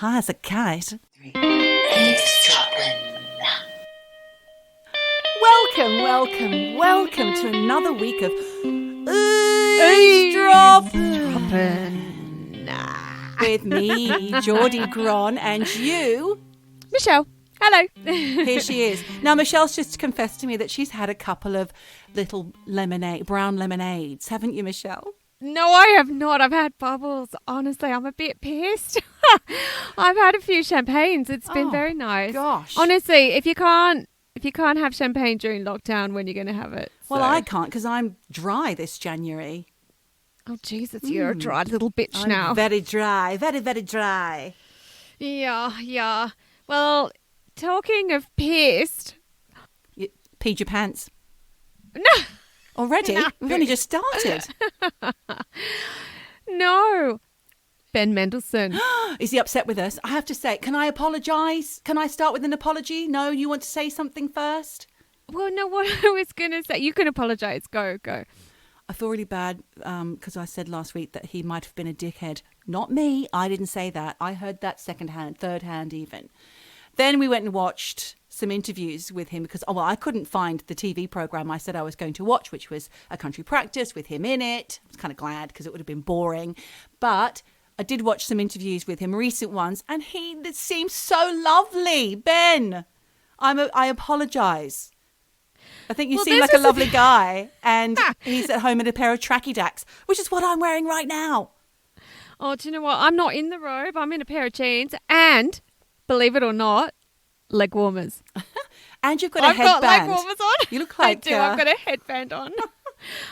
high as a kite. Eavesdroppin. Welcome to another week of Eavesdroppin. With me, Geordie Gron, and you, Michelle. Hello. Here she is. Now, Michelle's just confessed to me that she's had a couple of little brown lemonades. Haven't you, Michelle? No, I have not. I've had bubbles. Honestly, I'm a bit pissed. I've had a few champagnes. It's been very nice. Gosh. Honestly, if you can't have champagne during lockdown, when are you going to have it? Well, I can't because I'm dry this January. Oh, Jesus, you're a dry little bitch I'm now. very dry. Very, very dry. Yeah. Well, talking of pissed. You peed your pants. No. Already? No. We've only just started. No. Ben Mendelsohn. Is he upset with us? I have to say, can I apologise? Can I start with an apology? No, you want to say something first? Well, no, what I was going to say. You can apologise. Go. I feel really bad because I said last week that he might have been a dickhead. Not me. I didn't say that. I heard that second-hand, third-hand even. Then we went and watched some interviews with him because, I couldn't find the TV program I said I was going to watch, which was A Country Practice with him in it. I was kind of glad because it would have been boring. But I did watch some interviews with him, recent ones, and he seems so lovely. Ben, I apologise. I think you seem like a lovely guy, and he's at home in a pair of tracky dacks, which is what I'm wearing right now. Oh, do you know what? I'm not in the robe. I'm in a pair of jeans and, believe it or not, leg warmers. And you've got a headband. I've got leg warmers on. You look like... I do. I've got a headband on.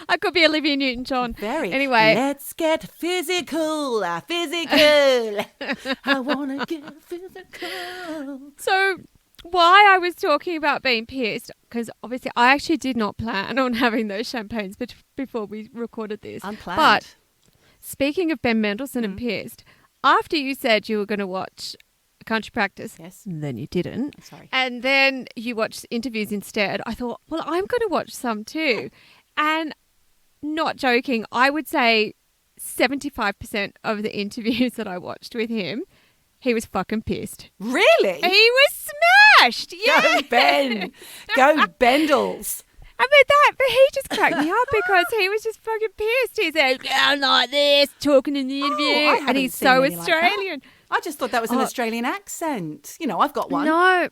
I could be Olivia Newton-John. Very. Anyway. Let's get physical. I want to get physical. So why I was talking about being pissed, because obviously I actually did not plan on having those champagnes before we recorded this. Unplanned. But speaking of Ben Mendelsohn and pissed, after you said you were going to watch Country Practice, yes, and then you didn't. I'm sorry. And then you watched interviews instead. I thought, well, I'm going to watch some too. And not joking, I would say 75% of the interviews that I watched with him, he was fucking pissed. Really? He was smashed. Yeah. Go Ben. Go Bendels. I mean but he just cracked me up because he was just fucking pissed. He said, I'm like this, talking in the interview. And he's so Australian. I just thought that was an Australian accent. You know, I've got one. No.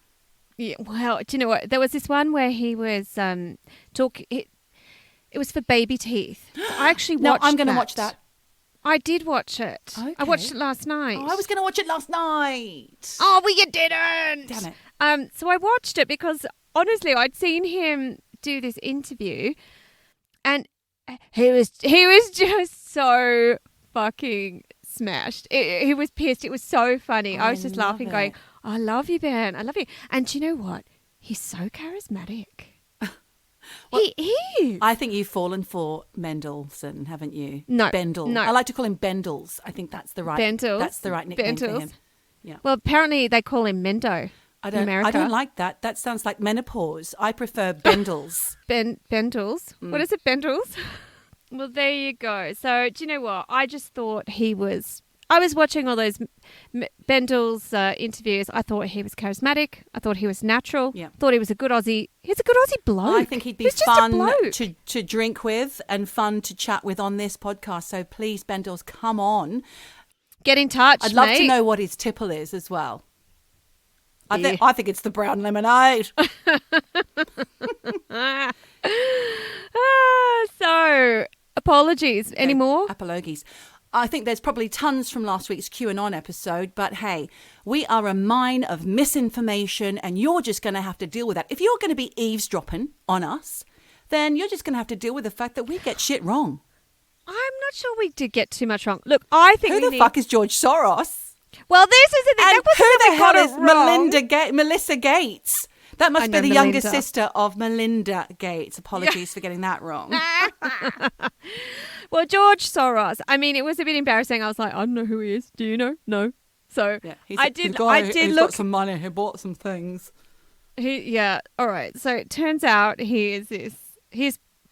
Yeah, well, do you know what? There was this one where he was talking. It was for baby teeth. I actually watched I'm going to watch that. I did watch it. Okay. I watched it last night. Oh, I was going to watch it last night. Oh, well, you didn't. Damn it. So I watched it because, honestly, I'd seen him do this interview and he was just so fucking smashed. He was pissed. It was so funny. I was just laughing going, I love you, Ben. I love you. And do you know what? He's so charismatic. Well, he is. I think you've fallen for Mendelsohn, haven't you? No. Bendel. No. I like to call him Bendels. I think that's the right Bendels? That's the right nickname for him. Yeah. Well, apparently they call him Mendo in America. I don't like that. That sounds like menopause. I prefer Bendels. Bendels? What is it, Bendels? Well, there you go. So, do you know what? I just thought I was watching all those Bendels interviews. I thought he was charismatic. I thought he was natural. Yeah. Thought he was a good Aussie. He's a good Aussie bloke. I think he'd be fun to drink with and fun to chat with on this podcast. So please, Bendels, come on. Get in touch, I'd love mate. to know what his tipple is as well. I think it's the brown lemonade. So, apologies. Any more? Apologies. I think there's probably tons from last week's QAnon episode, but hey, we are a mine of misinformation and you're just going to have to deal with that. If you're going to be eavesdropping on us, then you're just going to have to deal with the fact that we get shit wrong. I'm not sure we did get too much wrong. Look, I think Who the fuck is George Soros? Well, this is the thing. And who the hell is Melissa Gates? That must be the younger sister of Melinda Gates. Apologies for getting that wrong. Well, George Soros. I mean, it was a bit embarrassing. I was like, I don't know who he is. Do you know? No. So yeah, I did he's look. Got some money. He bought some things. All right. So it turns out he's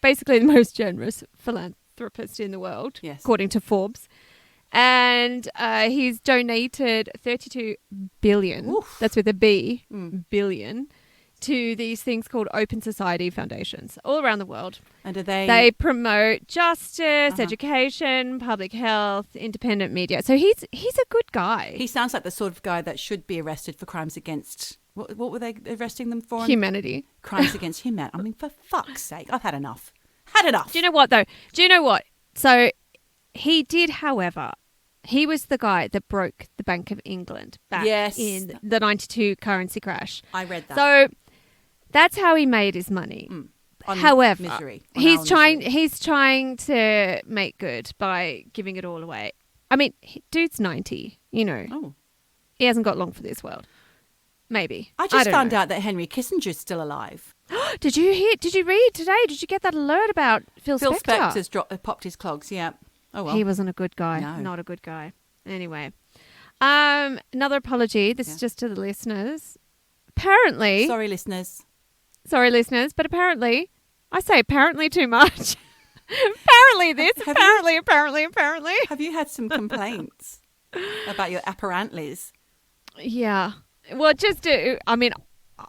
basically the most generous philanthropist in the world, yes, according to Forbes. And he's donated 32 billion, Oof. that's with a B, billion, to these things called Open Society Foundations all around the world. And are they... They promote justice, education, public health, independent media. So he's a good guy. He sounds like the sort of guy that should be arrested for crimes against... What were they arresting them for? Humanity. Crimes against humanity. I mean, for fuck's sake, I've had enough. Had enough. Do you know what, though? Do you know what? So he did, however... He was the guy that broke the Bank of England back in the 92 currency crash. I read that. So that's how he made his money. However, misery, he's trying to make good by giving it all away. I mean, dude's 90, you know. Oh. He hasn't got long for this world. Maybe. I just don't found know. out that Henry Kissinger's still alive. Did you read today? Did you get that alert about Phil Spector? Phil Spector's popped his clogs, yeah. Oh, well. He wasn't a good guy. No. Not a good guy. Anyway. Another apology. This is just to the listeners. Apparently. Sorry, listeners, but apparently. I say apparently too much. Apparently this. Apparently. Have you had some complaints about your apparentlys? Yeah. Well,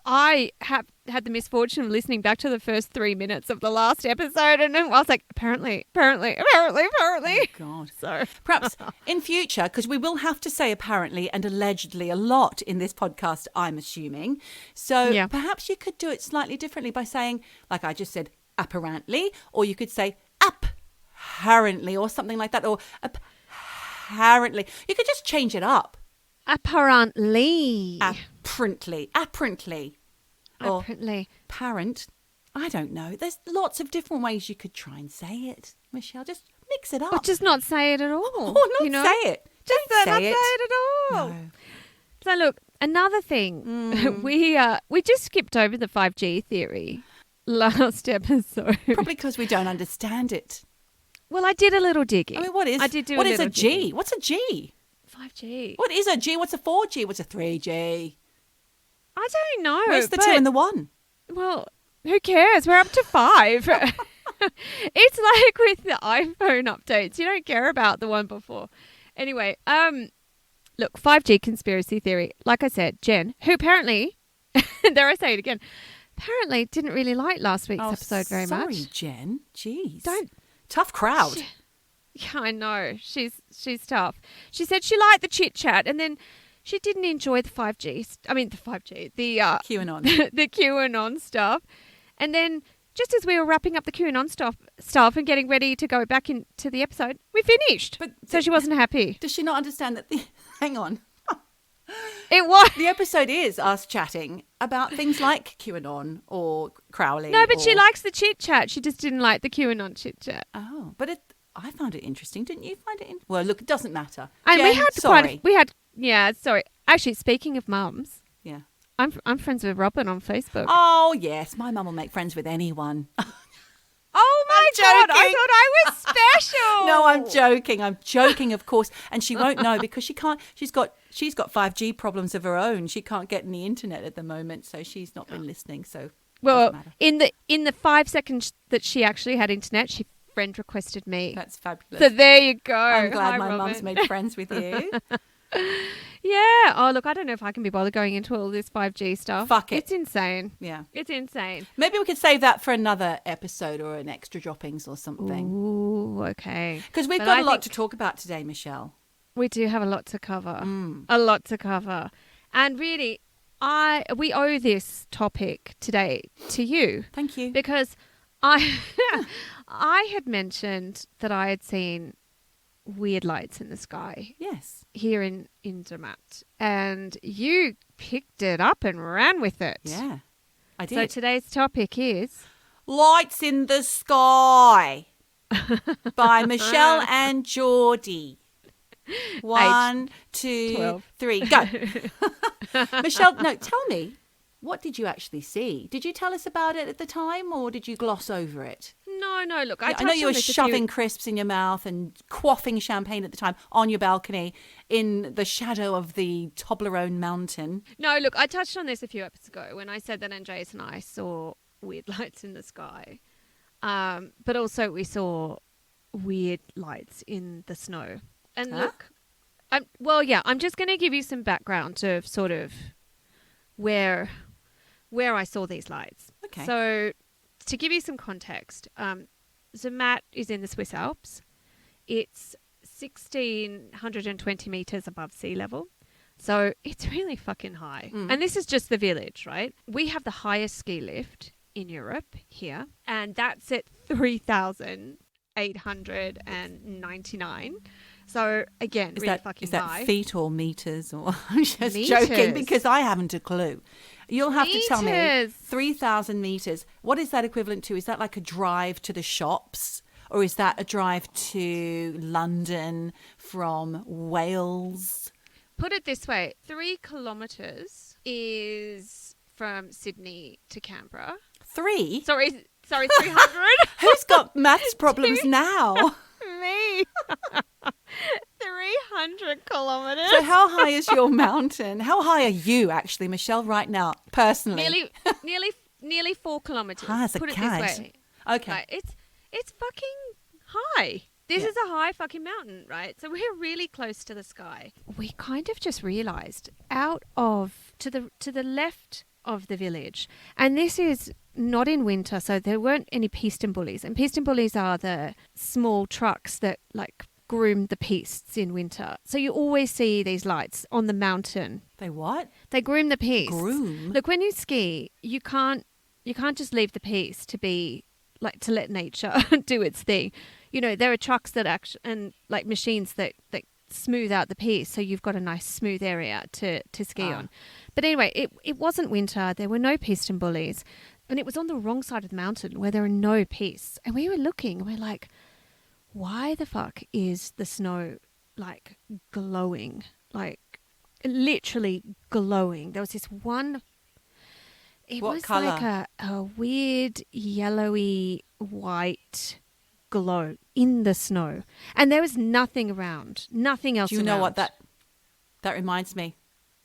I have had the misfortune of listening back to the first 3 minutes of the last episode, and I was like, apparently. Oh, God. So Perhaps in future, because we will have to say apparently and allegedly a lot in this podcast, I'm assuming. So perhaps you could do it slightly differently by saying, like I just said, apparently, or you could say apparently or something like that, or apparently. You could just change it up. Apparently. Apparently. Or parent. I don't know. There's lots of different ways you could try and say it, Michelle. Just mix it up. Or just not say it at all. Or not say it. Don't say it at all. No. So look, another thing. We just skipped over the 5G theory last episode. Probably because we don't understand it. Well, I did a little digging. I mean, what is a G? Digging. What's a G? 5G. What is a G? What's a 4G? What's a 3G? I don't know. Where's the 2 and the 1? Well, who cares? We're up to 5. It's like with the iPhone updates. You don't care about the one before. Anyway, look, 5G conspiracy theory. Like I said, Jen, who apparently, dare I say it again, apparently didn't really like last week's episode very much. Sorry, Jen. Jeez. Don't. Tough crowd. Yeah, I know. She's tough. She said she liked the chit chat, and then she didn't enjoy the 5G. The QAnon. the QAnon stuff. And then just as we were wrapping up the QAnon stuff and getting ready to go back into the episode, we finished. So she wasn't happy. Does she not understand that? Hang on. It was. The episode is us chatting about things like QAnon or Crowley. No, but she likes the chit chat. She just didn't like the QAnon chit chat. Oh, but I found it interesting. Didn't you find it? Well, look, it doesn't matter. And Jen, sorry. Actually, speaking of mums, yeah, I'm friends with Robin on Facebook. Oh yes, my mum will make friends with anyone. Oh my God, I thought I was special. No, I'm joking. I'm joking, of course. And she won't know because she can't. She's got 5G problems of her own. She can't get any internet at the moment, so she's not been listening. So well, in the 5 seconds that she actually had internet, she friend requested me. That's fabulous. So there you go. I'm glad Hi, my Robin. mum's made friends with you. Yeah. Oh, look, I don't know if I can be bothered going into all this 5G stuff. Fuck it. It's insane. Yeah. It's insane. Maybe we could save that for another episode or an extra droppings or something. Ooh, okay. Because we've got a lot to talk about today, Michelle. We do have a lot to cover. A lot to cover. And really, we owe this topic today to you. Thank you. Because I had mentioned that I had seen weird lights in the sky. Yes. Here in Zermatt. And you picked it up and ran with it. Yeah, I did. So today's topic is... Lights in the Sky by Michelle and Geordie. 1, 2, 12. 3, go. Michelle, no, tell me, what did you actually see? Did you tell us about it at the time or did you gloss over it? No, look, I know you were shoving crisps in your mouth and quaffing champagne at the time on your balcony in the shadow of the Toblerone mountain. No, look, I touched on this a few episodes ago when I said that Andreas and I saw weird lights in the sky. But also we saw weird lights in the snow. And Huh? look, I'm just going to give you some background of sort of where I saw these lights. Okay. So to give you some context, Zermatt is in the Swiss Alps. It's 1,620 meters above sea level. So it's really fucking high. And this is just the village, right? We have the highest ski lift in Europe here, and that's at 3,899. So again, really fucking high. Is that feet or meters? Or I'm just Meters. joking because I haven't a clue. You'll have to tell me. Meters. 3,000 meters. What is that equivalent to? Is that like a drive to the shops? Or is that a drive to London from Wales? Put it this way, 3 kilometers is from Sydney to Canberra. 3? Sorry, 300. Who's got maths problems now? Me. 300 kilometers. So how high is your mountain? How high are you actually, Michelle, right now, personally? Nearly 4 kilometers. High as a Put cat. it this way. Okay. Right, it's fucking high. This is a high fucking mountain, right? So we're really close to the sky. We kind of just realized to the left of the village, and this is not in winter, so there weren't any piston bullies. And piston bullies are the small trucks that like groom the pistes in winter. So you always see these lights on the mountain. They what? They groom the pistes. Groom? Look, when you ski, you can't just leave the piste to be like to let nature do its thing. You know, there are trucks that and like machines that smooth out the piste, so you've got a nice smooth area to ski on. But anyway, it wasn't winter. There were no piston bullies, and it was on the wrong side of the mountain where there are no pistes. And we were looking, and we're like, why the fuck is the snow like glowing, like literally glowing? There was this one. It What was colour? like a weird yellowy white glow in the snow, and there was nothing around, nothing else. Do you know around. what that reminds me?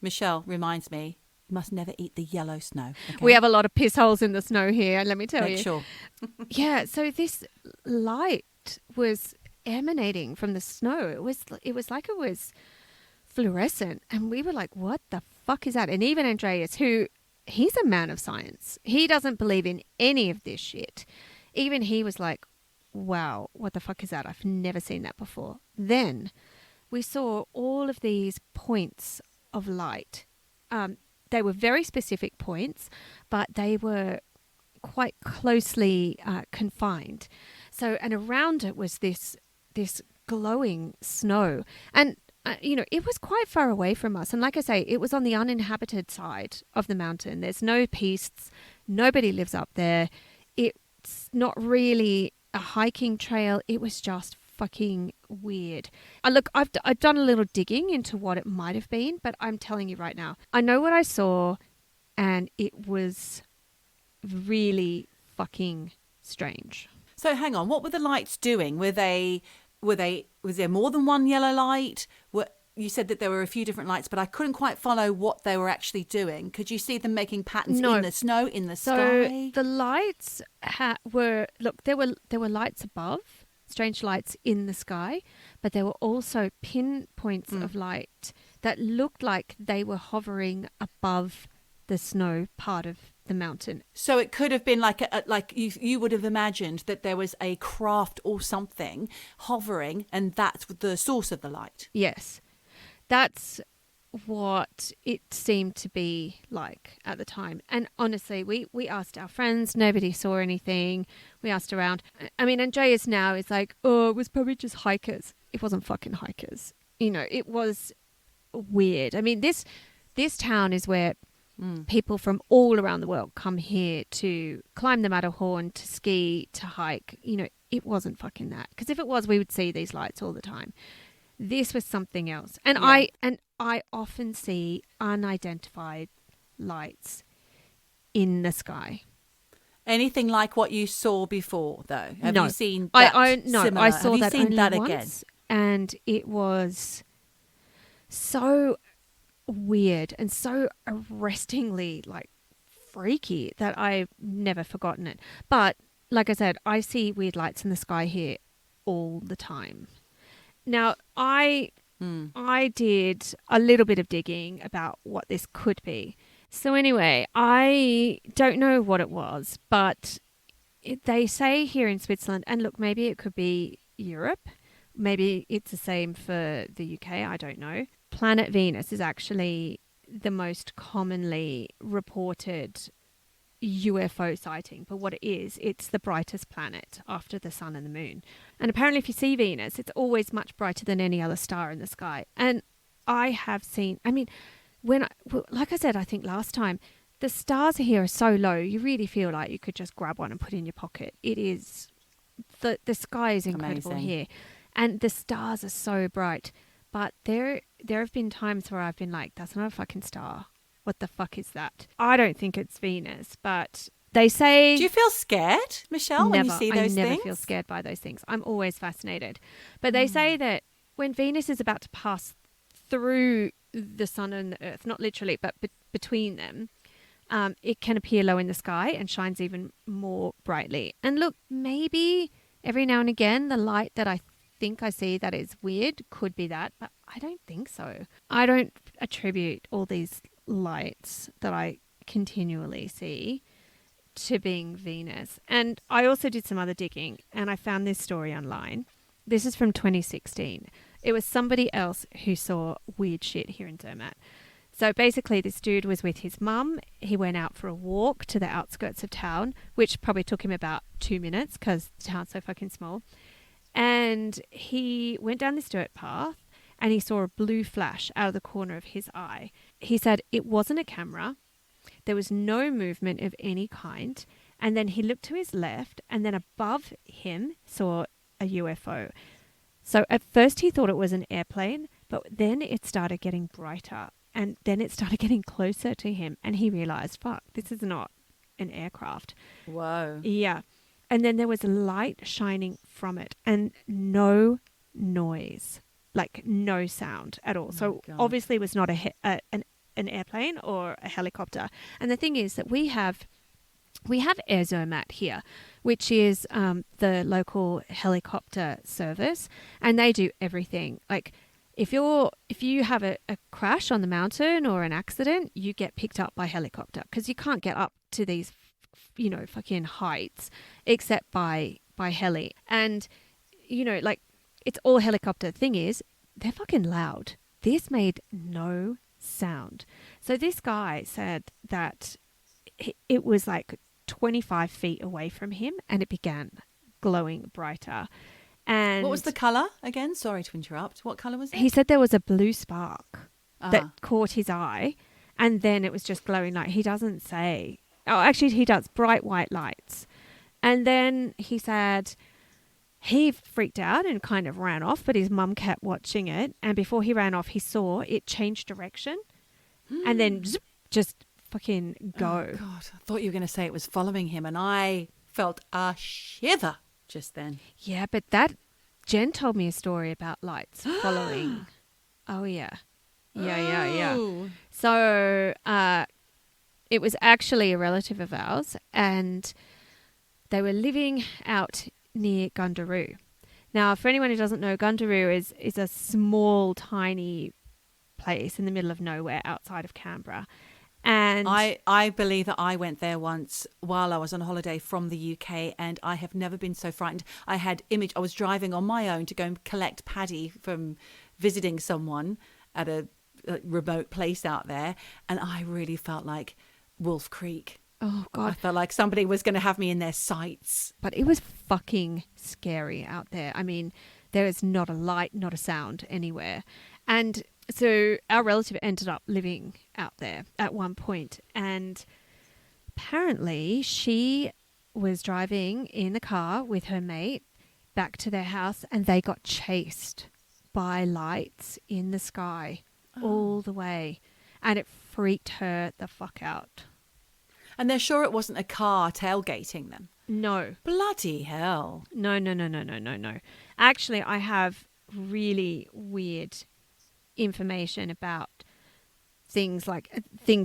Michelle reminds me. You must never eat the yellow snow. Okay? We have a lot of piss holes in the snow here, let me tell Make you. sure. Yeah, so this light was emanating from the snow. It was like it was fluorescent, and we were like, what the fuck is that? And even Andreas, who he's a man of science, he doesn't believe in any of this shit. Even he was like, wow, what the fuck is that? I've never seen that before. Then we saw all of these points of light. They were very specific points, but they were quite closely confined. So, and around it was this glowing snow. And, it was quite far away from us. And like I say, it was on the uninhabited side of the mountain. There's no pistes. Nobody lives up there. It's not really a hiking trail. It was just fucking weird. Look, I've done a little digging into what it might have been, but I'm telling you right now, I know what I saw, and it was really fucking strange. So hang on, what were the lights doing? Was there more than one yellow light? You said that there were a few different lights, but I couldn't quite follow what they were actually doing. Could you see them making patterns in the snow, in the sky? So the lights were there were lights above, strange lights in the sky, but there were also pinpoints of light that looked like they were hovering above the snow part of the mountain. So it could have been like you would have imagined that there was a craft or something hovering, and that's the source of the light. Yes, that's what it seemed to be like at the time. And honestly, we asked our friends, nobody saw anything. We asked around. I mean, Andreas now is like, oh, it was probably just hikers. It wasn't fucking hikers. It was weird. I mean, this town is where people from all around the world come here to climb the Matterhorn, to ski, to hike. It wasn't fucking that. Because if it was, we would see these lights all the time. This was something else. And I often see unidentified lights in the sky. Anything like what you saw before, though? Have No. you seen that similar? I saw Have you that seen only that once, again? and it was so weird and so arrestingly like freaky that I've never forgotten it. But like I said, I see weird lights in the sky here all the time. Now, I did a little bit of digging about what this could be. So anyway, I don't know what it was, but they say here in Switzerland, and look, maybe it could be Europe. Maybe it's the same for the UK. I don't know. Planet Venus is actually the most commonly reported UFO sighting. But what it is, it's the brightest planet after the sun and the moon. And apparently if you see Venus, it's always much brighter than any other star in the sky. And I have seen, I mean, like I said, I think last time, the stars here are so low, you really feel like you could just grab one and put it in your pocket. It is, the sky is incredible here. And the stars are so bright. But there have been times where I've been like, that's not a fucking star. What the fuck is that? I don't think it's Venus, but they say... Do you feel scared, Michelle, when you see those things? I never feel scared by those things. I'm always fascinated. But they say that when Venus is about to pass through the sun and the earth, not literally, but between them, it can appear low in the sky and shines even more brightly. And look, maybe every now and again, the light that I think I see that is weird could be that, but I don't think so. I don't attribute all these lights that I continually see to being Venus. And I also did some other digging and I found this story online. This is from 2016. It was somebody else who saw weird shit here in Zermatt. So basically this dude was with his mum. He went out for a walk to the outskirts of town, which probably took him about 2 minutes because the town's so fucking small. And he went down this dirt path and he saw a blue flash out of the corner of his eye. He said it wasn't a camera. There was no movement of any kind. And then he looked to his left and then above him saw a UFO. So at first he thought it was an airplane, but then it started getting brighter and then it started getting closer to him. And he realized, fuck, this is not an aircraft. Whoa. Yeah. And then there was light shining from it and no noise, like no sound at all. So obviously it was not an airplane or a helicopter. And the thing is that we have Air Zermatt here, which is the local helicopter service, and they do everything. Like if you have a crash on the mountain or an accident, you get picked up by helicopter because you can't get up to these fucking heights except by heli. And like it's all helicopter. The thing is, they're fucking loud. This made no sound. So this guy said that it was like 25 feet away from him and it began glowing brighter. And what was the colour again? Sorry to interrupt. What colour was it? He said there was a blue spark that caught his eye and then it was just glowing light. He doesn't say. Oh, actually he does. Bright white lights. And then he said he freaked out and kind of ran off, but his mum kept watching it. And before he ran off, he saw it change direction and then zip, just fucking go. Oh, God. I thought you were going to say it was following him and I felt a shiver just then. Yeah, but that Jen told me a story about lights following. Oh, yeah. Yeah. So it was actually a relative of ours and they were living out near Gundaroo. Now, for anyone who doesn't know, Gundaroo is a small, tiny place in the middle of nowhere outside of Canberra. And I believe that I went there once while I was on holiday from the UK and I have never been so frightened. I was driving on my own to go and collect Paddy from visiting someone at a remote place out there and I really felt like Wolf Creek. Oh, God. I felt like somebody was going to have me in their sights. But it was fucking scary out there. I mean, there is not a light, not a sound anywhere. And so our relative ended up living out there at one point. And apparently she was driving in the car with her mate back to their house and they got chased by lights in the sky all the way. And it freaked her the fuck out. And they're sure it wasn't a car tailgating them? No. Bloody hell. No. Actually, I have really weird information about things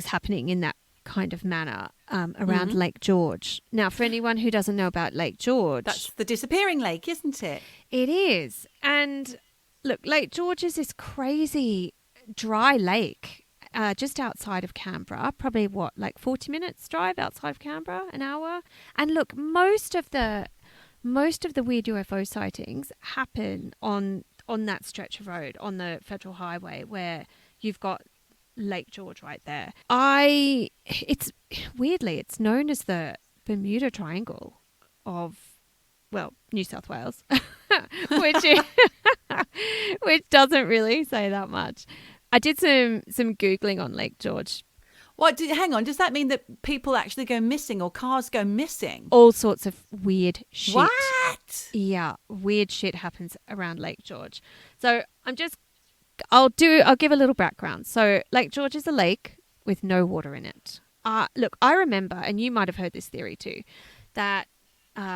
happening in that kind of manner around Lake George. Now, for anyone who doesn't know about Lake George... That's the disappearing lake, isn't it? It is. And look, Lake George is this crazy dry lake just outside of Canberra. Probably 40 minutes drive outside of Canberra, an hour. And look, most of the weird UFO sightings happen on that stretch of road on the Federal Highway where you've got Lake George right there. It's known as the Bermuda Triangle of, well, New South Wales, which doesn't really say that much. I did some Googling on Lake George. Hang on, does that mean that people actually go missing or cars go missing? All sorts of weird shit. What? Yeah, weird shit happens around Lake George. So I'll give a little background. So Lake George is a lake with no water in it. Look, I remember, and you might have heard this theory too, that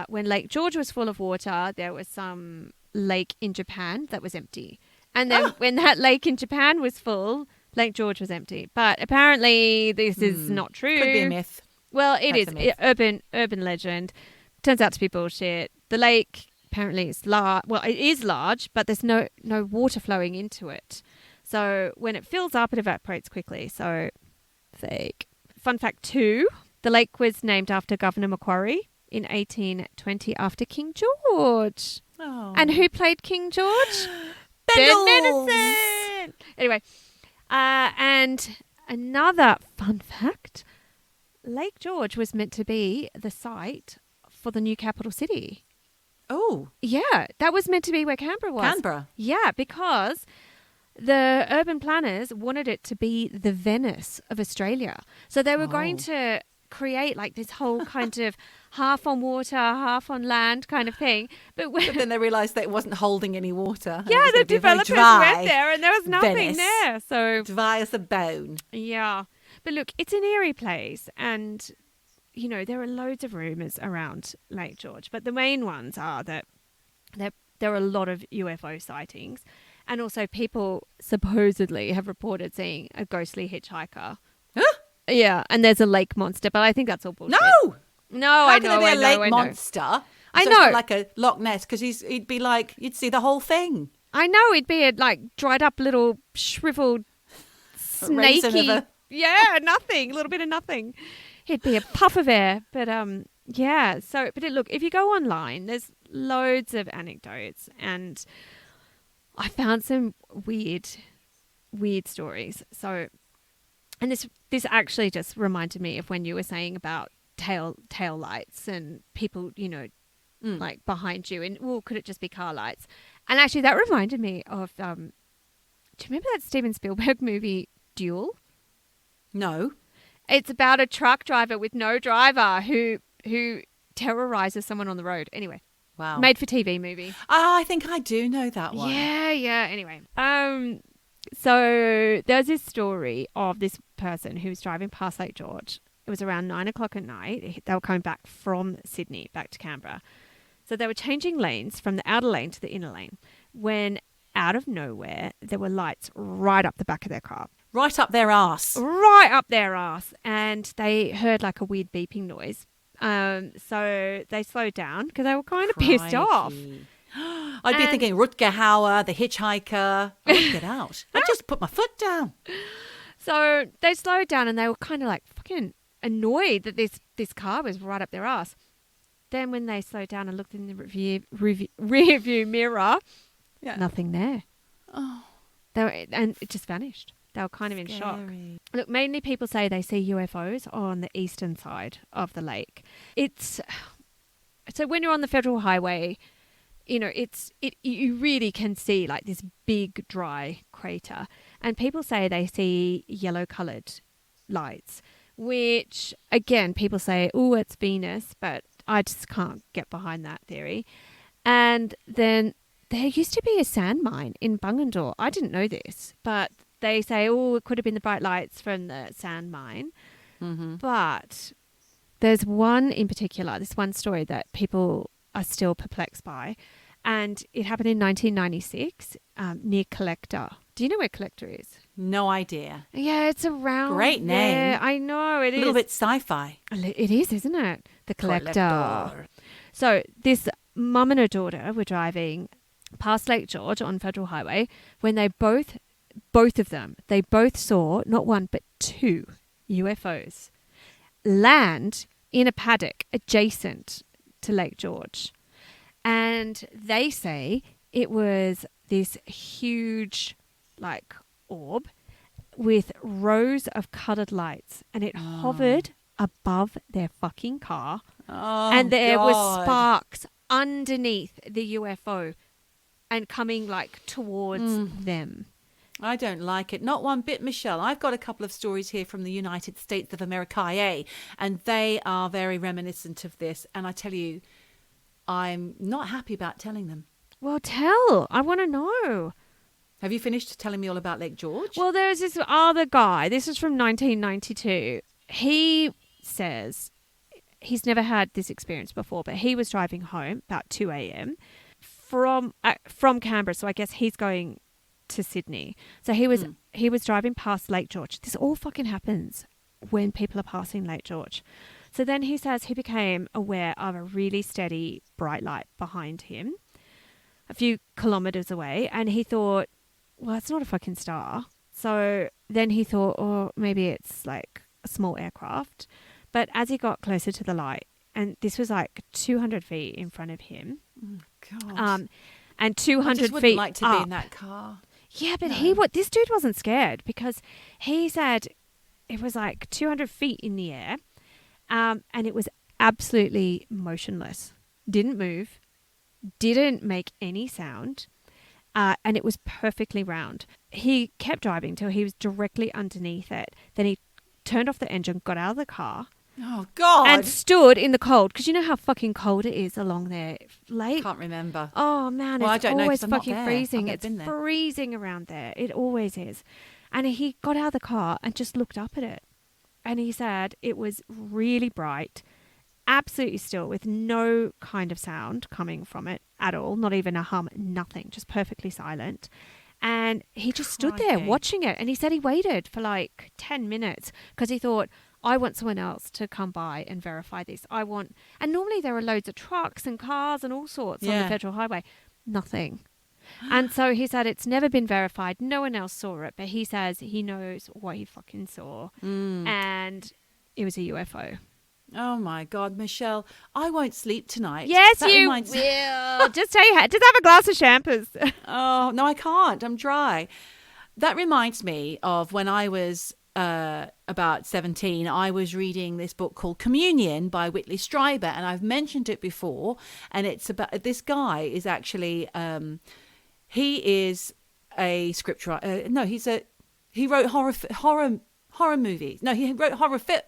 when Lake George was full of water, there was some lake in Japan that was empty. And then when that lake in Japan was full, Lake George was empty. But apparently this is not true. Could be a myth. Well, it is. Urban legend. Turns out to be bullshit. The lake apparently is large. Well, it is large, but there's no water flowing into it. So when it fills up, it evaporates quickly. So fake. Fun fact 2, the lake was named after Governor Macquarie in 1820 after King George. Oh. And who played King George? Bendels. Mendelsohn. Anyway, and another fun fact, Lake George was meant to be the site for the new capital city. Oh. Yeah, that was meant to be where Canberra was. Canberra. Yeah, because the urban planners wanted it to be the Venice of Australia. So they were going to create like this whole kind of half on water, half on land kind of thing. But then they realised that it wasn't holding any water. Yeah, the developers went there and there was nothing Venice. there. So Dry as a bone. Yeah. But look, it's an eerie place and, you know, there are loads of rumours around Lake George. But the main ones are that there are a lot of UFO sightings. And also people supposedly have reported seeing a ghostly hitchhiker. Huh? Yeah, and there's a lake monster, but I think that's all bullshit. No! How I know. How can there be a lake monster? I So know. it's not like a Loch Ness, because he'd be like, you'd see the whole thing. I know, he'd be a dried up little shriveled Raisin snaky. of a- Yeah, nothing. A little bit of nothing. He'd be a puff of air. But yeah. So, look, if you go online, there's loads of anecdotes, and I found some weird stories. So, and this actually just reminded me of when you were saying about tail lights and people, you know, like behind you, and could it just be car lights? And actually, that reminded me of. Do you remember that Steven Spielberg movie Duel? No. It's about a truck driver with no driver who terrorizes someone on the road. Anyway. Wow. Made for TV movie. I think I do know that one. Yeah. Anyway. So there's this story of this person who was driving past Lake George. It was around 9:00 at night. They were coming back from Sydney back to Canberra. So they were changing lanes from the outer lane to the inner lane when out of nowhere there were lights right up the back of their car. Right up their arse. Right up their ass. And they heard like a weird beeping noise. So they slowed down because they were kind of pissed off. I'd be thinking Rutger Hauer, the hitchhiker. I would get out. I'd just put my foot down. So they slowed down and they were kind of like fucking annoyed that this car was right up their ass. Then when they slowed down and looked in the rear view mirror, nothing there. Oh. And it just vanished. They were kind of in shock. Look, mainly people say they see UFOs on the eastern side of the lake. So when you're on the Federal Highway, you know, you really can see like this big dry crater, and people say they see yellow-coloured lights, which again people say, oh, it's Venus, but I just can't get behind that theory. And then there used to be a sand mine in Bungendore. I didn't know this, but they say, oh, it could have been the bright lights from the sand mine. Mm-hmm. But there's one in particular, this one story that people are still perplexed by. And it happened in 1996 near Collector. Do you know where Collector is? No idea. Yeah, it's around. Great name. Yeah, I know. It is. A little bit sci-fi. It is, isn't it? The Collector. So this mum and her daughter were driving past Lake George on Federal Highway when they both of them, they both saw not one but two UFOs land in a paddock adjacent to Lake George. And they say it was this huge, like, orb with rows of coloured lights, and it hovered above their fucking car. And there was sparks underneath the UFO and coming, like, towards them. I don't like it. Not one bit, Michelle. I've got a couple of stories here from the United States of America, and they are very reminiscent of this. And I tell you, I'm not happy about telling them. Well, tell. I want to know. Have you finished telling me all about Lake George? Well, there's this other guy. This is from 1992. He says he's never had this experience before, but he was driving home about 2 a.m. from Canberra. So I guess he's going to Sydney. So he was driving past Lake George. This all fucking happens when people are passing Lake George. So then he says he became aware of a really steady bright light behind him a few kilometers away, and he thought, well, it's not a fucking star. So then he thought, oh, maybe it's like a small aircraft. But as he got closer to the light, and this was like 200 feet in front of him, God. and 200 I just feet wouldn't like to up. be in that car. Yeah, but No. this dude wasn't scared because he said it was like 200 feet in the air, and it was absolutely motionless. Didn't move, didn't make any sound, and it was perfectly round. He kept driving till he was directly underneath it. Then he turned off the engine, got out of the car, Oh, God. and stood in the cold, because you know how fucking cold it is along there, Lake. Can't remember. Oh man, Well, I it's don't know, 'cause always I'm not fucking there. freezing. I've never It's been there. freezing around there. It always is. And he got out of the car and just looked up at it. And he said it was really bright, absolutely still, with no kind of sound coming from it at all, not even a hum, nothing, just perfectly silent. And he just stood there Crikey. watching it. And he said he waited for like 10 minutes because he thought, I want someone else to come by and verify this. And normally there are loads of trucks and cars and all sorts on the Yeah. Federal Highway. Nothing. And so he said it's never been verified. No one else saw it, but he says he knows what he fucking saw. And it was a UFO. Oh, my God, Michelle. I won't sleep tonight. Yes, That you reminds- will. Just have a glass of shampoos. Oh, no, I can't. I'm dry. That reminds me of when I was about 17, I was reading this book called Communion by Whitley Strieber, and I've mentioned it before. And it's about this guy is actually he is a scriptwriter. No, he wrote horror movies. No, he wrote horror film.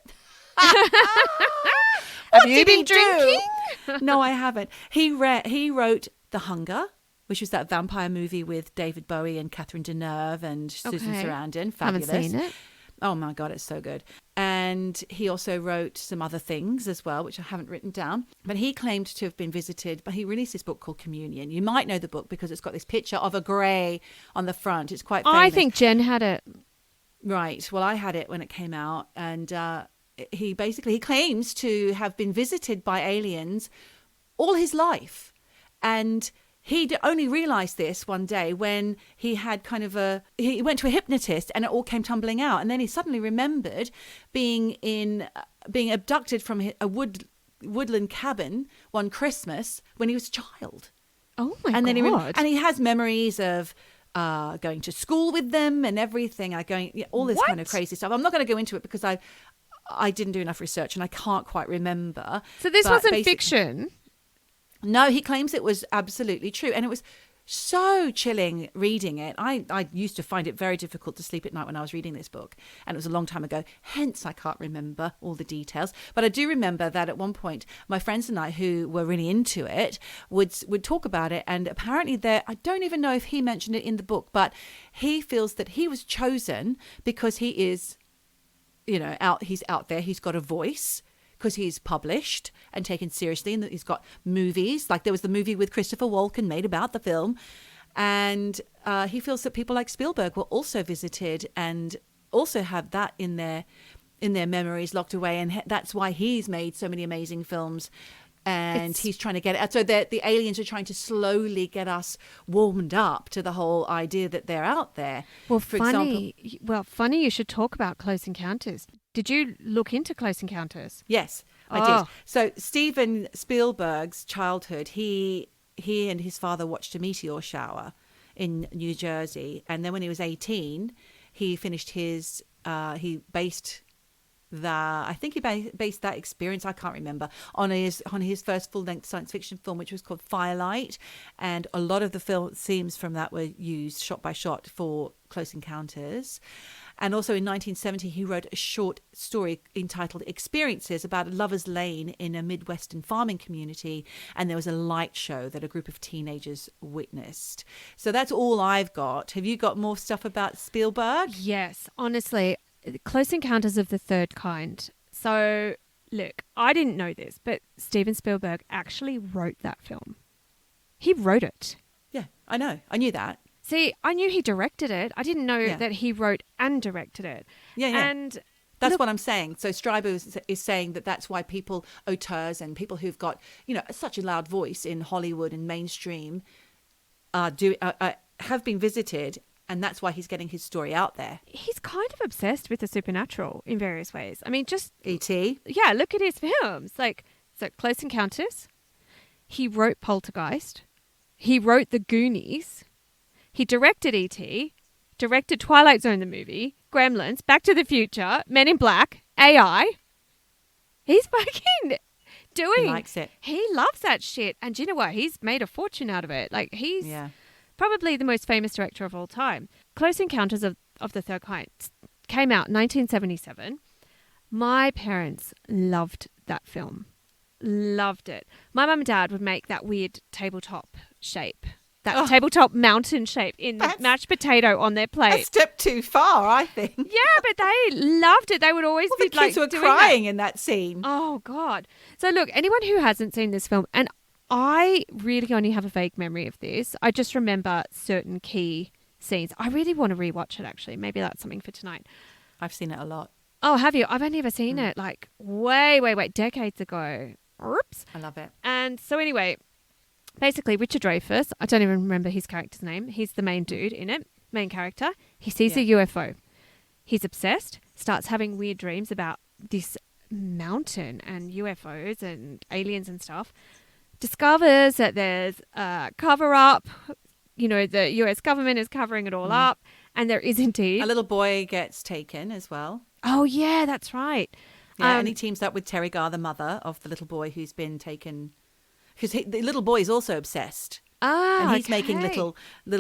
Have you been drinking? No, I haven't. He wrote The Hunger, which was that vampire movie with David Bowie and Catherine Deneuve and Susan Okay. Sarandon. Fabulous. Haven't seen it. Oh my God, it's so good. And he also wrote some other things as well, which I haven't written down. But he claimed to have been visited, but he released this book called Communion. You might know the book because it's got this picture of a grey on the front. It's quite famous. I think Jen had it. Right. Well, I had it when it came out, and he claims to have been visited by aliens all his life, and he'd only realised this one day when he had he went to a hypnotist, and it all came tumbling out, and then he suddenly remembered being abducted from a woodland cabin one Christmas when he was a child. Oh my And God. then he has memories of going to school with them and everything, all this kind of What? crazy stuff. I'm not going to go into it because I didn't do enough research and I can't quite remember. So this But wasn't fiction. No, he claims it was absolutely true, and it was so chilling reading it. I used to find it very difficult to sleep at night when I was reading this book, and it was a long time ago, hence I can't remember all the details. But I do remember that at one point my friends and I, who were really into it, would talk about it, and apparently I don't even know if he mentioned it in the book, but he feels that he was chosen because he is, he's out there, he's got a voice, because he's published and taken seriously, and that he's got movies. Like there was the movie with Christopher Walken made about the film. And he feels that people like Spielberg were also visited and also have that in their memories locked away. And that's why he's made so many amazing films And he's trying to get it. So the aliens are trying to slowly get us warmed up to the whole idea that they're out there. Well, For funny you should talk about Close Encounters. Did you look into Close Encounters? Yes, I did. So Steven Spielberg's childhood, he and his father watched a meteor shower in New Jersey. And then when he was 18, he finished his, he based that experience, I can't remember, on his first full-length science fiction film, which was called Firelight, and a lot of the film themes from that were used shot by shot for Close Encounters. And also in 1970, he wrote a short story entitled Experiences about a lover's lane in a Midwestern farming community, and there was a light show that a group of teenagers witnessed. So that's all I've got. Have you got more stuff about Spielberg? Yes, honestly. Close Encounters of the Third Kind. So, look, I didn't know this, but Steven Spielberg actually wrote that film. He wrote it. Yeah, I know. I knew that. See, I knew he directed it. I didn't know that he wrote and directed it. Yeah. And that's what I'm saying. So Stryber is saying that that's why people, auteurs and people who've got, such a loud voice in Hollywood and mainstream have been visited. And that's why he's getting his story out there. He's kind of obsessed with the supernatural in various ways. I mean, just... E.T. Yeah, look at his films. So Close Encounters. He wrote Poltergeist. He wrote The Goonies. He directed E.T., directed Twilight Zone the movie, Gremlins, Back to the Future, Men in Black, AI. He's fucking doing... He likes it. He loves that shit. And do you know what? He's made a fortune out of it. He's... Yeah. Probably the most famous director of all time. Close Encounters of the Third Kind came out in 1977. My parents loved that film. Loved it. My mum and dad would make that weird tabletop shape. That tabletop mountain shape in the mashed potato on their plate. A step too far, I think. Yeah, but they loved it. They would always be the kids were crying in that scene. Oh, God. So look, anyone who hasn't seen this film, and I really only have a vague memory of this. I just remember certain key scenes. I really want to rewatch it, actually. Maybe that's something for tonight. I've seen it a lot. Oh, have you? I've only ever seen it way, decades ago. Oops. I love it. And so anyway, basically Richard Dreyfuss, I don't even remember his character's name. He's the main dude in it, main character. He sees a UFO. He's obsessed, starts having weird dreams about this mountain and UFOs and aliens and stuff. Discovers that there's a cover-up, the US government is covering it all up, and there is indeed... A little boy gets taken as well. Oh, yeah, that's right. Yeah, and he teams up with Terry Garr, the mother of the little boy who's been taken... Because the little boy is also obsessed. Ah, and he's making little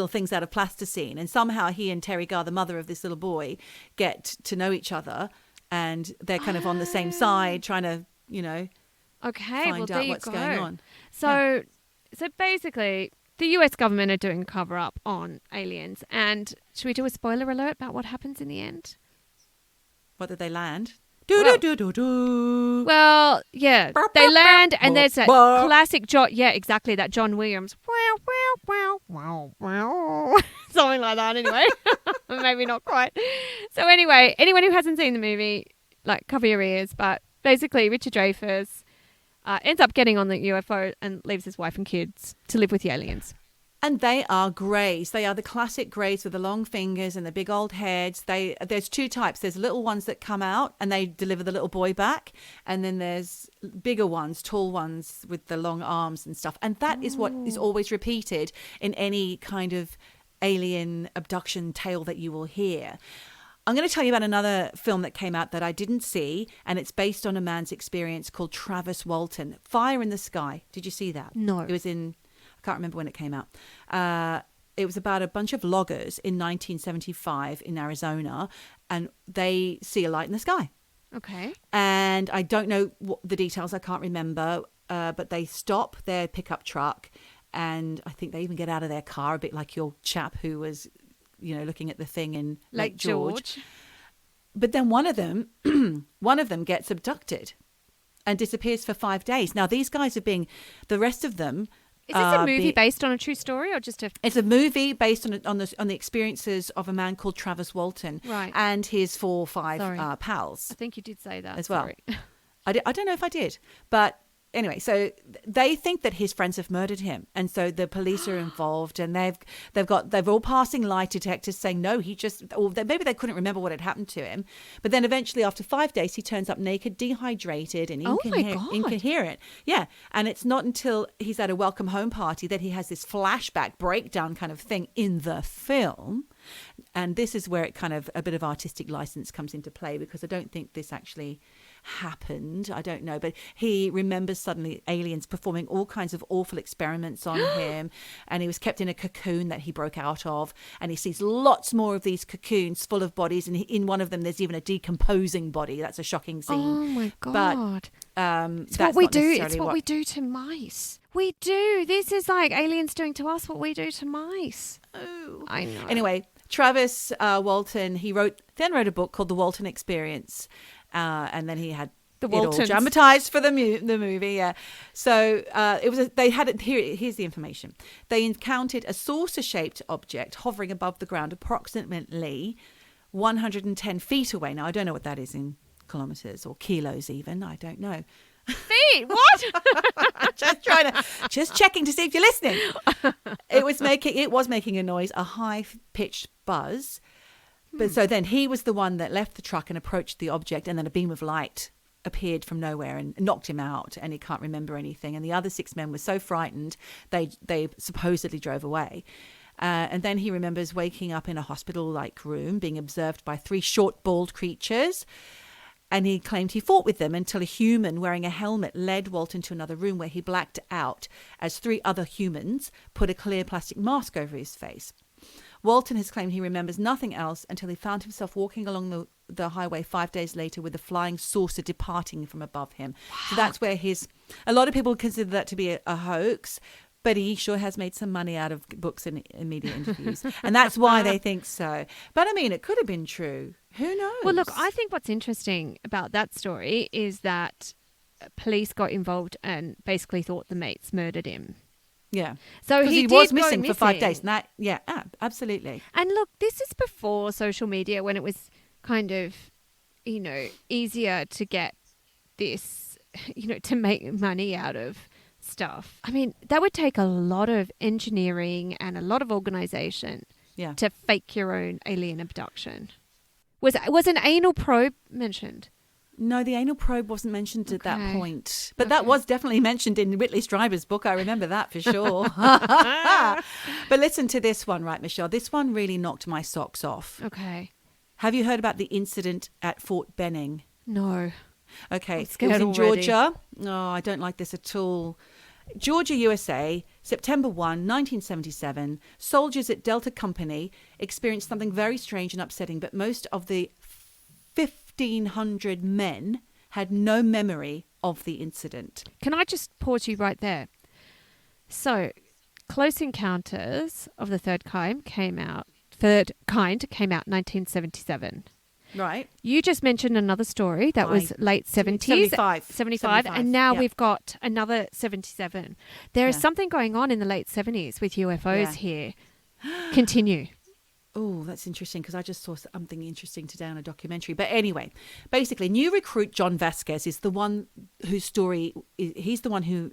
things out of plasticine. And somehow he and Terry Garr, the mother of this little boy, get to know each other, and they're kind of on the same side, trying to, find out what's going on. So basically, the US government are doing a cover-up on aliens. And should we do a spoiler alert about what happens in the end? What did they land? Well, yeah, they land, and there's that classic John. Yeah, exactly, that John Williams. Something like that. Anyway, maybe not quite. So anyway, anyone who hasn't seen the movie, cover your ears. But basically, Richard Dreyfuss ends up getting on the UFO and leaves his wife and kids to live with the aliens. And they are greys. They are the classic greys with the long fingers and the big old heads. There's two types. There's little ones that come out and they deliver the little boy back. And then there's bigger ones, tall ones with the long arms and stuff. And that is what is always repeated in any kind of alien abduction tale that you will hear. I'm going to tell you about another film that came out that I didn't see, and it's based on a man's experience called Travis Walton, Fire in the Sky. Did you see that? No. It was in... I can't remember when it came out. It was about a bunch of loggers in 1975 in Arizona, and they see a light in the sky. Okay. And I don't know what the details. I can't remember. But they stop their pickup truck, and I think they even get out of their car, a bit like your chap who was, looking at the thing in Lake George. But then one of them gets abducted and disappears for 5 days. Now these guys the rest of them. Is this a movie based on a true story or just a... It's a movie based on the experiences of a man called Travis Walton, right, and his 4 or 5 pals. I think you did say that as well. Sorry. I don't know if I did, but anyway, so they think that his friends have murdered him, and so the police are involved, and they've all passing lie detectors saying no, maybe they couldn't remember what had happened to him, but then eventually after 5 days he turns up naked, dehydrated, and incoherent. Yeah, and it's not until he's at a welcome home party that he has this flashback breakdown kind of thing in the film. And this is where it kind of a bit of artistic license comes into play, because I don't think this actually happened. I don't know. But he remembers suddenly aliens performing all kinds of awful experiments on him. And he was kept in a cocoon that he broke out of. And he sees lots more of these cocoons full of bodies. And in one of them, there's even a decomposing body. That's a shocking scene. Oh, my God. But it's what we do. It's what we do to mice. We do. This is like aliens doing to us what we do to mice. Oh, I know. Anyway, Travis Walton, he wrote a book called The Walton Experience, and then he had The it all Waltons. dramatized for the movie. Yeah, so here's the information. They encountered a saucer-shaped object hovering above the ground, approximately 110 feet away. Now I don't know what that is in kilometers or kilos, even. I don't know. Feet? What? just checking to see if you're listening. It was making a noise, a high-pitched buzz. But so then he was the one that left the truck and approached the object, and then a beam of light appeared from nowhere and knocked him out, and he can't remember anything. And the other 6 men were so frightened they supposedly drove away. And then he remembers waking up in a hospital-like room, being observed by 3 short, bald creatures. And he claimed he fought with them until a human wearing a helmet led Walton to another room where he blacked out as 3 other humans put a clear plastic mask over his face. Walton has claimed he remembers nothing else until he found himself walking along the highway 5 days later with a flying saucer departing from above him. Wow. So that's where a lot of people consider that to be a hoax, but he sure has made some money out of books and media interviews. And that's why they think so. But I mean, it could have been true. Who knows? Well, look, I think what's interesting about that story is that police got involved and basically thought the mates murdered him. Yeah. So he was missing for 5 days. And absolutely. And look, this is before social media, when it was kind of, easier to get this, to make money out of stuff. I mean, that would take a lot of engineering and a lot of organization to fake your own alien abduction. Was an anal probe mentioned? No, the anal probe wasn't mentioned at that point. But that was definitely mentioned in Whitley Strieber's book. I remember that for sure. But listen to this one, right, Michelle? This one really knocked my socks off. Okay. Have you heard about the incident at Fort Benning? No. Okay. It was in Georgia. No, I don't like this at all. Georgia, USA, September 1, 1977. Soldiers at Delta Company experienced something very strange and upsetting, but most of the 1,500 men had no memory of the incident. Can I just pause you right there? So, Close Encounters of the Third Kind came out in 1977. Right. You just mentioned another story that was late 70s. 75. And now we've got another 77. There is something going on in the late 70s with UFOs here. Continue. Oh, that's interesting, because I just saw something interesting today on a documentary. But anyway, basically, new recruit John Vasquez is the one whose story, he's the one who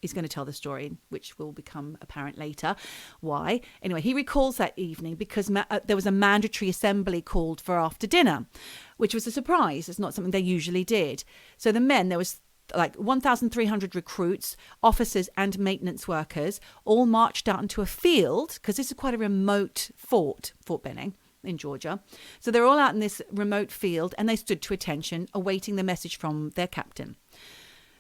is going to tell the story, which will become apparent later. Why? Anyway, he recalls that evening because there was a mandatory assembly called for after dinner, which was a surprise. It's not something they usually did. So the men, there was like 1,300 recruits, officers and maintenance workers, all marched out into a field, because this is quite a remote Fort Benning in Georgia. So they're all out in this remote field, and they stood to attention, awaiting the message from their captain.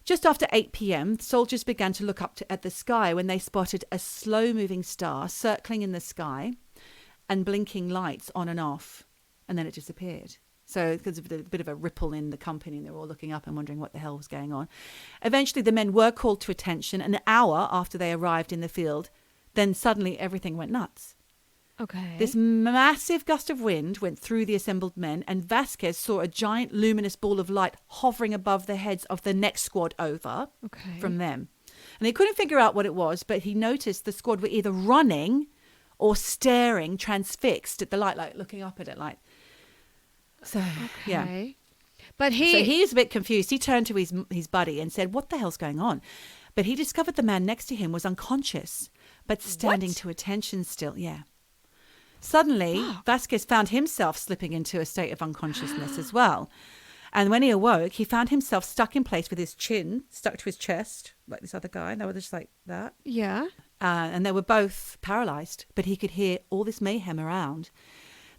Just after 8 p.m., soldiers began to look up at the sky when they spotted a slow-moving star circling in the sky and blinking lights on and off, and then it disappeared. So there's a bit of a ripple in the company, and they're all looking up and wondering what the hell was going on. Eventually, the men were called to attention an hour after they arrived in the field. Then suddenly everything went nuts. Okay. This massive gust of wind went through the assembled men, and Vasquez saw a giant luminous ball of light hovering above the heads of the next squad over from them. And he couldn't figure out what it was, but he noticed the squad were either running or staring transfixed at the light, like looking up at it like... So, yeah. But So he was a bit confused. He turned to his buddy and said, "What the hell's going on?" But he discovered the man next to him was unconscious, but standing to attention still. Yeah. Suddenly, Vasquez found himself slipping into a state of unconsciousness as well. And when he awoke, he found himself stuck in place with his chin stuck to his chest, like this other guy. They were just like that. Yeah. And they were both paralyzed, but he could hear all this mayhem around.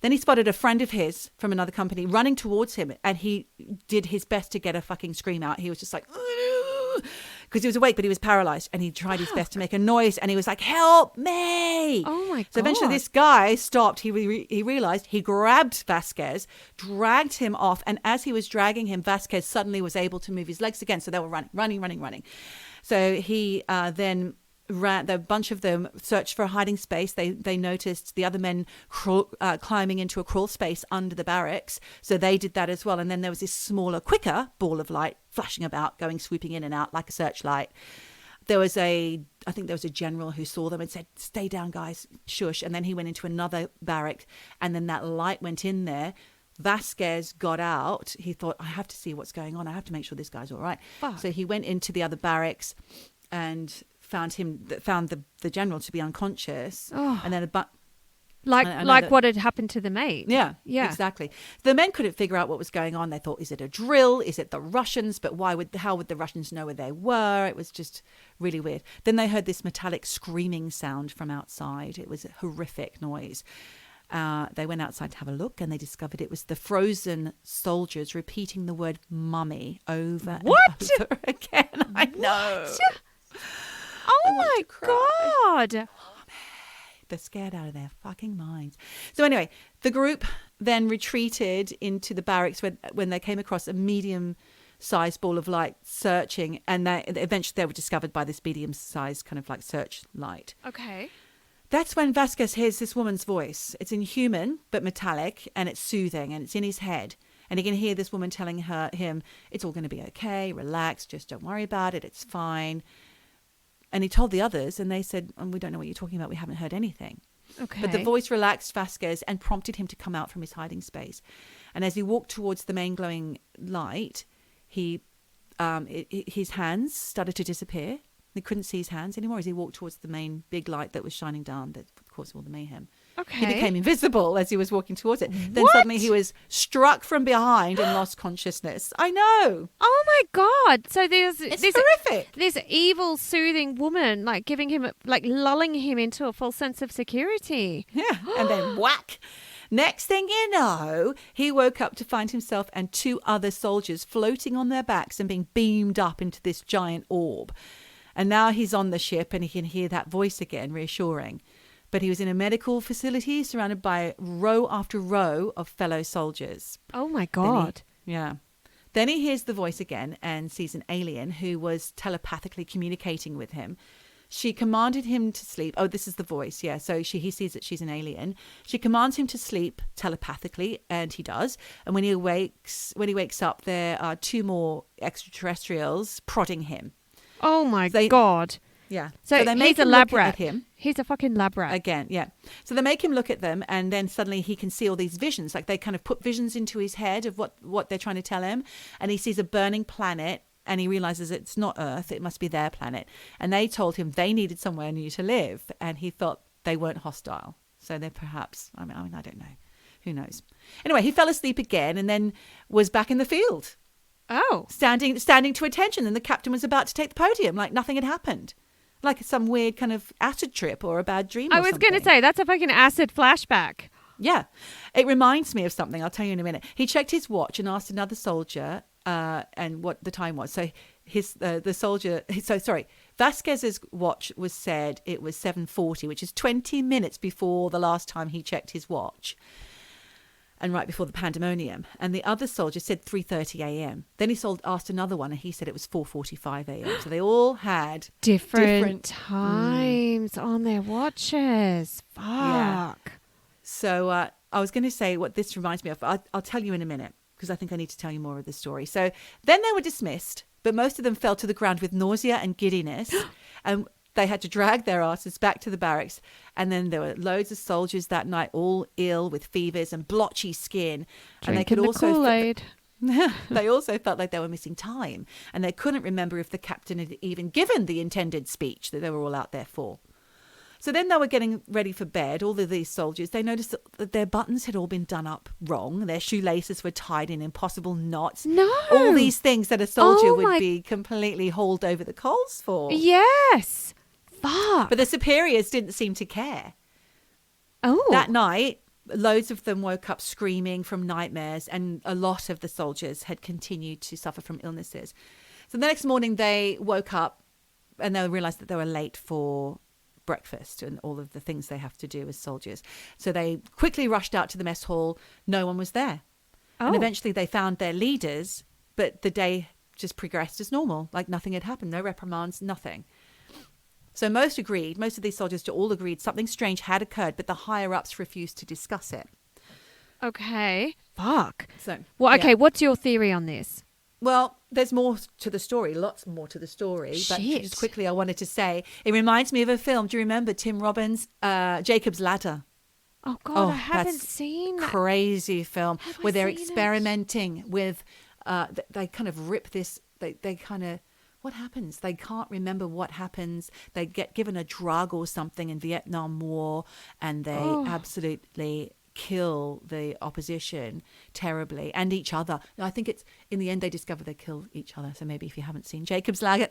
Then he spotted a friend of his from another company running towards him, and he did his best to get a fucking scream out. He was just like, because he was awake, but he was paralyzed, and he tried his best to make a noise, and he was like, "Help me!" Oh my God. So eventually this guy stopped. He realized, he grabbed Vasquez, dragged him off, and as he was dragging him, Vasquez suddenly was able to move his legs again. So they were running. So he then ran. A bunch of them searched for a hiding space. They noticed the other men climbing into a crawl space under the barracks, so they did that as well. And then there was this smaller, quicker ball of light flashing about, swooping in and out like a searchlight. I think there was a general who saw them and said, "Stay down, guys, shush." And then he went into another barrack, and then that light went in there. Vasquez got out. He thought, "I have to see what's going on. I have to make sure this guy's all right." Fuck. So he went into the other barracks and found the general to be unconscious. And then like what had happened to the mate. Yeah, Yeah. exactly. The men couldn't figure out what was going on. They thought, is it a drill? Is it the Russians? But how would the Russians know where they were? It was just really weird. Then they heard this metallic screaming sound from outside. It was a horrific noise. They went outside to have a look, and they discovered it was the frozen soldiers repeating the word "mummy" over and over again. I know. Oh my God. They're scared out of their fucking minds. So anyway, the group then retreated into the barracks when they came across a medium-sized ball of light searching, and eventually they were discovered by this medium-sized kind of like searchlight. Okay. That's when Vasquez hears this woman's voice. It's inhuman but metallic, and it's soothing, and it's in his head. And he can hear this woman telling him, "It's all going to be okay. Relax. Just don't worry about it. It's fine." And he told the others, and they said, "We don't know what you're talking about. We haven't heard anything." Okay. But the voice relaxed Vasquez and prompted him to come out from his hiding space. And as he walked towards the main glowing light, his hands started to disappear. They couldn't see his hands anymore as he walked towards the main big light that was shining down that caused all the mayhem. Okay. He became invisible as he was walking towards it. Then suddenly he was struck from behind and lost consciousness. I know. Oh my God. So It's horrific. This evil, soothing woman, like giving him, like lulling him into a false sense of security. Yeah. And then whack. Next thing you know, he woke up to find himself and two other soldiers floating on their backs and being beamed up into this giant orb. And now he's on the ship and he can hear that voice again, reassuring. But he was in a medical facility surrounded by row after row of fellow soldiers. Oh my God. Then he hears the voice again and sees an alien who was telepathically communicating with him. She commanded him to sleep. Oh, this is the voice. Yeah. So he sees that she's an alien. She commands him to sleep telepathically, and he does. And when he wakes up, there are two more extraterrestrials prodding him. Oh my God. Yeah. So they make he's a him lab look rat. at him. He's a fucking lab rat. Again, yeah. So they make him look at them, and then suddenly he can see all these visions. Like they kind of put visions into his head of what they're trying to tell him. And he sees a burning planet, and he realizes it's not Earth. It must be their planet. And they told him they needed somewhere new to live. And he thought they weren't hostile. So they're perhaps, I mean, I don't know. Who knows? Anyway, he fell asleep again and then was back in the field. Oh. Standing to attention. And the captain was about to take the podium like nothing had happened. Like some weird kind of acid trip or a bad dream. I was going to say, that's a fucking acid flashback. Yeah. It reminds me of something. I'll tell you in a minute. He checked his watch and asked another soldier and what the time was. So Vasquez's watch was said it was 7:40, which is 20 minutes before the last time he checked his watch. And right before the pandemonium. And the other soldier said 3:30 a.m. Then he asked another one, and he said it was 4:45 a.m. So they all had different times on their watches. Fuck. Yeah. So I was going to say what this reminds me of. I'll tell you in a minute, because I think I need to tell you more of the story. So then they were dismissed, but most of them fell to the ground with nausea and giddiness. And they had to drag their asses back to the barracks. And then there were loads of soldiers that night, all ill with fevers and blotchy skin. Drinking and they could the also Kool-Aid. They also felt like they were missing time, and they couldn't remember if the captain had even given the intended speech that they were all out there for. So then they were getting ready for bed, all of these soldiers. They noticed that their buttons had all been done up wrong. Their shoelaces were tied in impossible knots. No. All these things that a soldier Oh would my- be completely hauled over the coals for. Yes. Fuck. But the superiors didn't seem to care. Oh. That night, loads of them woke up screaming from nightmares, and a lot of the soldiers had continued to suffer from illnesses. So the next morning, they woke up and they realized that they were late for breakfast and all of the things they have to do as soldiers. So they quickly rushed out to the mess hall. No one was there. And eventually they found their leaders, but the day just progressed as normal, like nothing had happened, no reprimands, nothing. So most of these soldiers all agreed something strange had occurred, but the higher-ups refused to discuss it. Okay. Fuck. So, Well, okay, yeah. what's your theory on this? Well, there's more to the story, lots more to the story. But Shit. just quickly, I wanted to say, it reminds me of a film. Do you remember Tim Robbins' Jacob's Ladder? Oh, God, I haven't that's seen that. Crazy film Have I where they're seen it? experimenting with, they kind of rip this, they kind of, what happens? They can't remember what happens. They get given a drug or something in Vietnam War, and they absolutely kill the opposition terribly and each other. I think it's in the end they discover they kill each other. So maybe if you haven't seen Jacob's Ladder,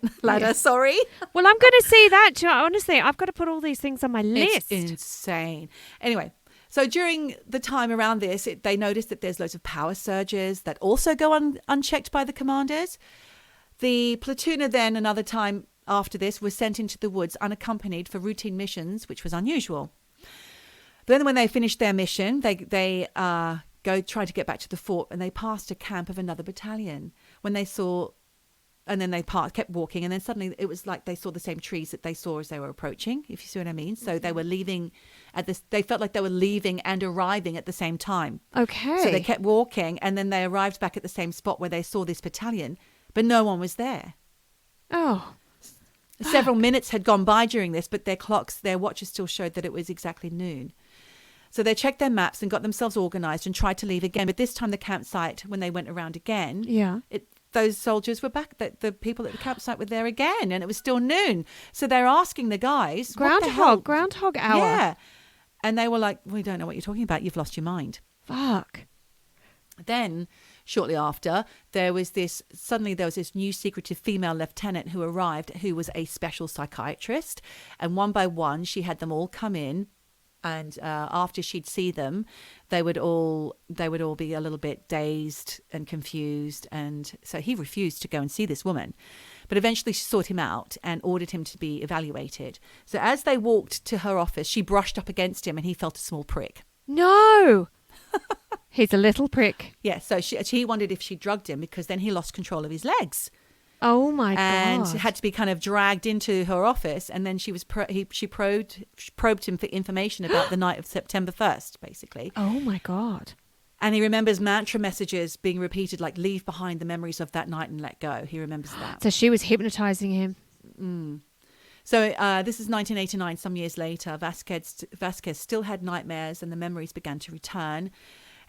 sorry. Well, I'm going to see that. Do you know, honestly, I've got to put all these things on my list. It's insane. Anyway, so during the time around this, they noticed that there's loads of power surges that also go unchecked by the commanders. The platooner then, another time after this, was sent into the woods unaccompanied for routine missions, which was unusual. Then when they finished their mission, they go try to get back to the fort, and they passed a camp of another battalion. When they saw, and then they kept walking, and then suddenly it was like they saw the same trees that they saw as they were approaching, if you see what I mean. So they were leaving they felt like they were leaving and arriving at the same time. Okay. So they kept walking, and then they arrived back at the same spot where they saw this battalion, but no one was there. Oh. Several minutes had gone by during this, but their watches still showed that it was exactly noon. So they checked their maps and got themselves organised and tried to leave again. But this time the campsite, when they went around again, Yeah. those soldiers were back. The people at the campsite were there again, and it was still noon. So they're asking the guys, what the hell? Groundhog hour. Yeah. And they were like, we don't know what you're talking about. You've lost your mind. Fuck. Then, shortly after, there was this new secretive female lieutenant who arrived, who was a special psychiatrist. And one by one, she had them all come in. And after she'd see them, they would all be a little bit dazed and confused. And so he refused to go and see this woman. But eventually she sought him out and ordered him to be evaluated. So as they walked to her office, she brushed up against him and he felt a small prick. No. He's a little prick. Yeah, so he wondered if she drugged him, because then he lost control of his legs. Oh my And God. had to be kind of dragged into her office, and then she probed him for information about the night of September 1st, basically. Oh my God. And he remembers mantra messages being repeated, like "leave behind the memories of that night and let go." He remembers that. So she was hypnotizing him. So this is 1989. Some years later, Vasquez still had nightmares, and the memories began to return.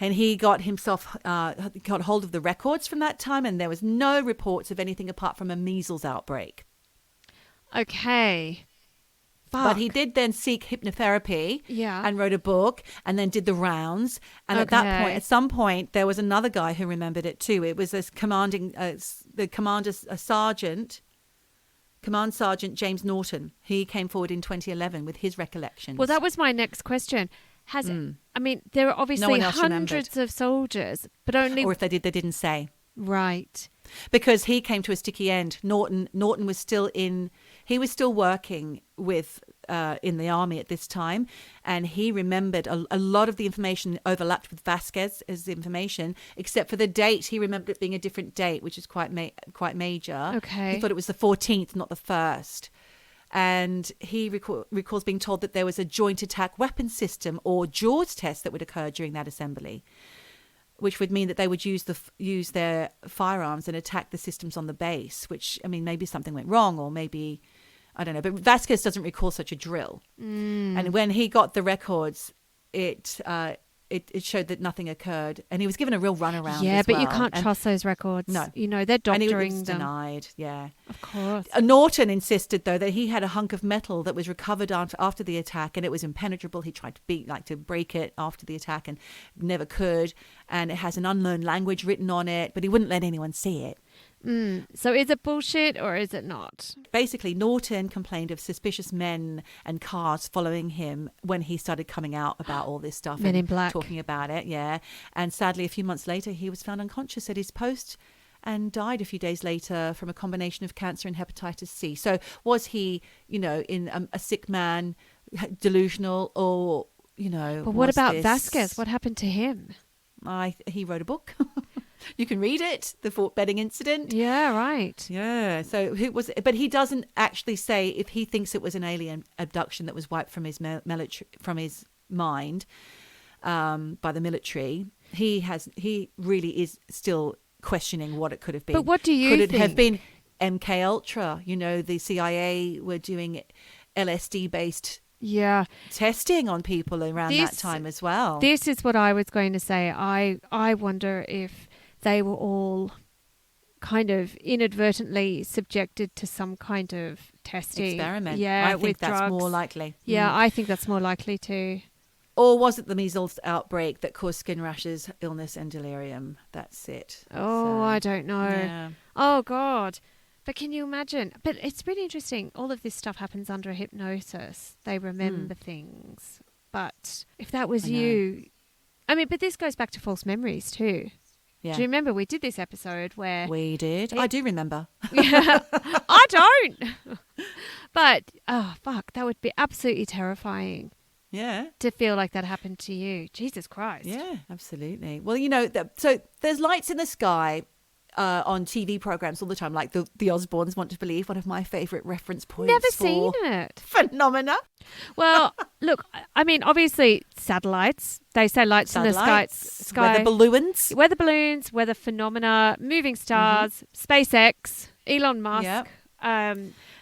And he got hold of the records from that time, and there was no reports of anything apart from a measles outbreak. Okay. Fuck. But he did then seek hypnotherapy, Yeah. and wrote a book, and then did the rounds. And at some point, there was another guy who remembered it too. It was this command sergeant James Norton. He came forward in 2011 with his recollections. Well, that was my next question. I mean, there are obviously one else hundreds of soldiers, but only... Or if they did, they didn't say. Right. Because he came to a sticky end. Norton was still working with in the army at this time, and he remembered a lot of the information overlapped with Vasquez's information, except for the date. He remembered it being a different date, which is quite major. Okay. He thought it was the 14th, not the 1st. And he recalls being told that there was a joint attack weapons system, or JAWS test, that would occur during that assembly, which would mean that they would use their firearms and attack the systems on the base, which, I mean, maybe something went wrong, or maybe, I don't know. But Vasquez doesn't recall such a drill. And when he got the records, it showed that nothing occurred, and he was given a real runaround. Yeah, as but well. you can't And trust those records. No. You know, they're And it doctoring was them. denied. Yeah. Of course. Norton insisted, though, that he had a hunk of metal that was recovered after the attack, and it was impenetrable. He tried to break it after the attack and never could. And it has an unknown language written on it, but he wouldn't let anyone see it. So is it bullshit or is it not? Basically, Norton complained of suspicious men and cars following him when he started coming out about all this stuff. Men and in Black. talking about it, yeah. And sadly, a few months later, he was found unconscious at his post and died a few days later from a combination of cancer and hepatitis C. So was he, in a sick man, delusional, or, But what was about this- Vasquez? What happened to him? He wrote a book. You can read it, The Fort Benning Incident. Yeah, right. Yeah, so but he doesn't actually say if he thinks it was an alien abduction that was wiped from his mind by the military. He really is still questioning what it could have been. But what do you Could it think? have been MK Ultra? The CIA were doing LSD based Yeah. testing on people around that time as well. This is what I was going to say. I wonder if they were all kind of inadvertently subjected to some kind of testing. Experiment. Yeah, I think with that's drugs. more likely. Yeah, I think that's more likely too. Or was it the measles outbreak that caused skin rashes, illness, and delirium? That's it. Oh, I don't know. Yeah. Oh, God. But can you imagine? But it's really interesting. All of this stuff happens under hypnosis. They remember things. But if that was I know. you... but this goes back to false memories too. Yeah. Do you remember we did this episode where... We did. I do remember. Yeah, I don't. But, oh, fuck, that would be absolutely terrifying Yeah. to feel like that happened to you. Jesus Christ. Yeah, absolutely. Well, so there's lights in the sky on TV programs all the time, like the Osbournes, Want to Believe, one of my favourite reference points. Never for seen it. Phenomena. Well, look, obviously satellites. They say lights in the sky. Weather balloons. Weather phenomena, moving stars, SpaceX, Elon Musk. Yep.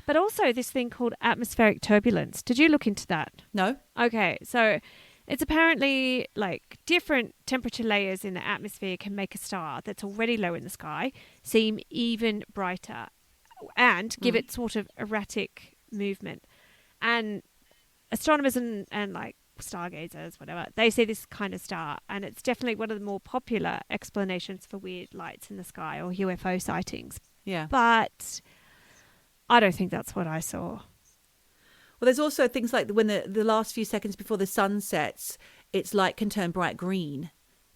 But also this thing called atmospheric turbulence. Did you look into that? No. Okay, so it's apparently like different temperature layers in the atmosphere can make a star that's already low in the sky seem even brighter and give it sort of erratic movement. And astronomers and like stargazers, whatever, they see this kind of star, and it's definitely one of the more popular explanations for weird lights in the sky or UFO sightings. Yeah. But I don't think that's what I saw. Well, there's also things like when the last few seconds before the sun sets, its light can turn bright green,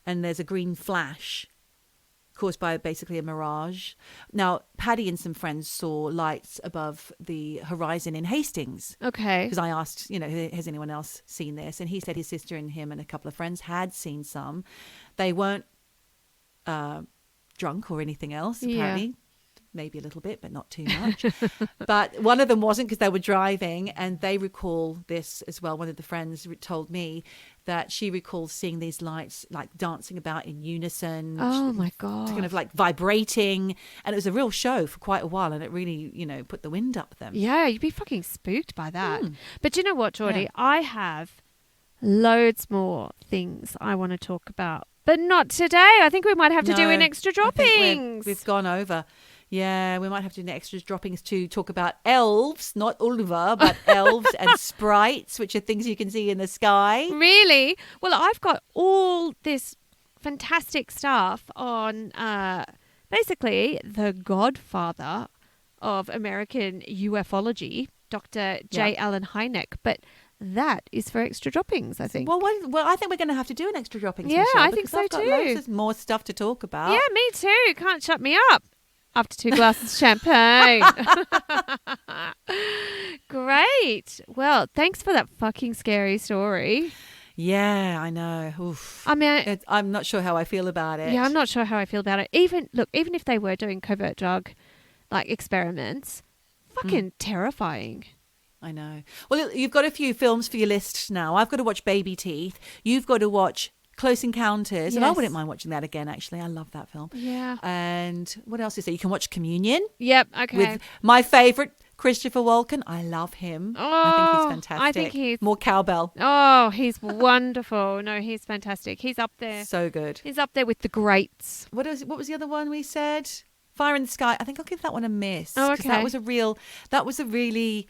and there's a green flash caused by basically a mirage. Now, Paddy and some friends saw lights above the horizon in Hastings. Okay. Because I asked, has anyone else seen this? And he said his sister and him and a couple of friends had seen some. They weren't drunk or anything else, apparently. Yeah. Maybe a little bit, but not too much. But one of them wasn't, because they were driving, and they recall this as well. One of the friends told me that she recalls seeing these lights like dancing about in unison. Oh my God. Kind of like vibrating. And it was a real show for quite a while, and it really, put the wind up them. Yeah, you'd be fucking spooked by that. But you know what, Geordie? Yeah. I have loads more things I want to talk about, but not today. I think we might have to do an extra I think droppings. we've gone over. Yeah, we might have to do an extra droppings to talk about elves, not Ulva, but elves and sprites, which are things you can see in the sky. Really? Well, I've got all this fantastic stuff on basically the godfather of American ufology, Dr. J. Allen Hynek. But that is for extra droppings, I think. Well, I think we're going to have to do an extra droppings. Yeah, Michelle, I think because so I've got too. loads of more stuff to talk about. Yeah, me too. Can't shut me up. After 2 glasses of champagne. Great. Well, thanks for that fucking scary story. Yeah, I know. Oof. I mean, I'm not sure how I feel about it. yeah, I'm not sure how I feel about it. Even if they were doing covert drug like experiments, fucking terrifying. I know. Well, you've got a few films for your list now. I've got to watch Baby Teeth. You've got to watch Close Encounters, and I Yes. wouldn't mind watching that again, actually. I love that film. Yeah. And what else is there? You can watch Communion Yep. Okay. with my favourite Christopher Walken, I love him. Oh, I think he's fantastic. I think he's more cowbell. Oh, he's wonderful. No, he's fantastic. He's up there. So good. He's up there with the greats. What was the other one we said? Fire in the Sky. I think I'll give that one a miss. Oh, 'cause okay. That was a really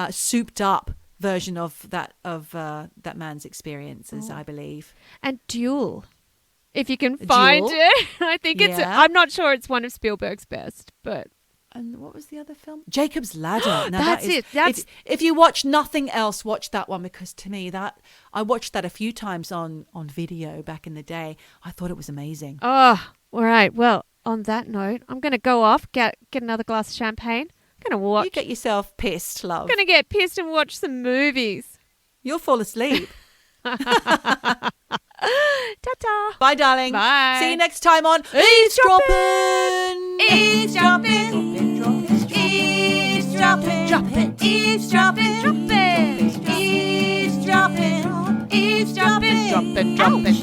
souped up version of that man's experiences, I believe. And Duel. If you can find Duel? it. I think I'm not sure it's one of Spielberg's best, but And what was the other film? Jacob's Ladder. Now That's it. If you watch nothing else, watch that one, because to me I watched that a few times on video back in the day. I thought it was amazing. Oh, all right. Well, on that note, I'm going to go off, get another glass of champagne. I'm going to watch. You get yourself pissed, love. I'm going to get pissed and watch some movies. You'll fall asleep. Ta-ta. Bye, darling. Bye. See you next time on Eavesdroppin. Eavesdroppin. Eavesdroppin. Droppin'. Eavesdroppin'. Droppin'. Eavesdroppin. Eavesdroppin. Droppin'. Droppin'.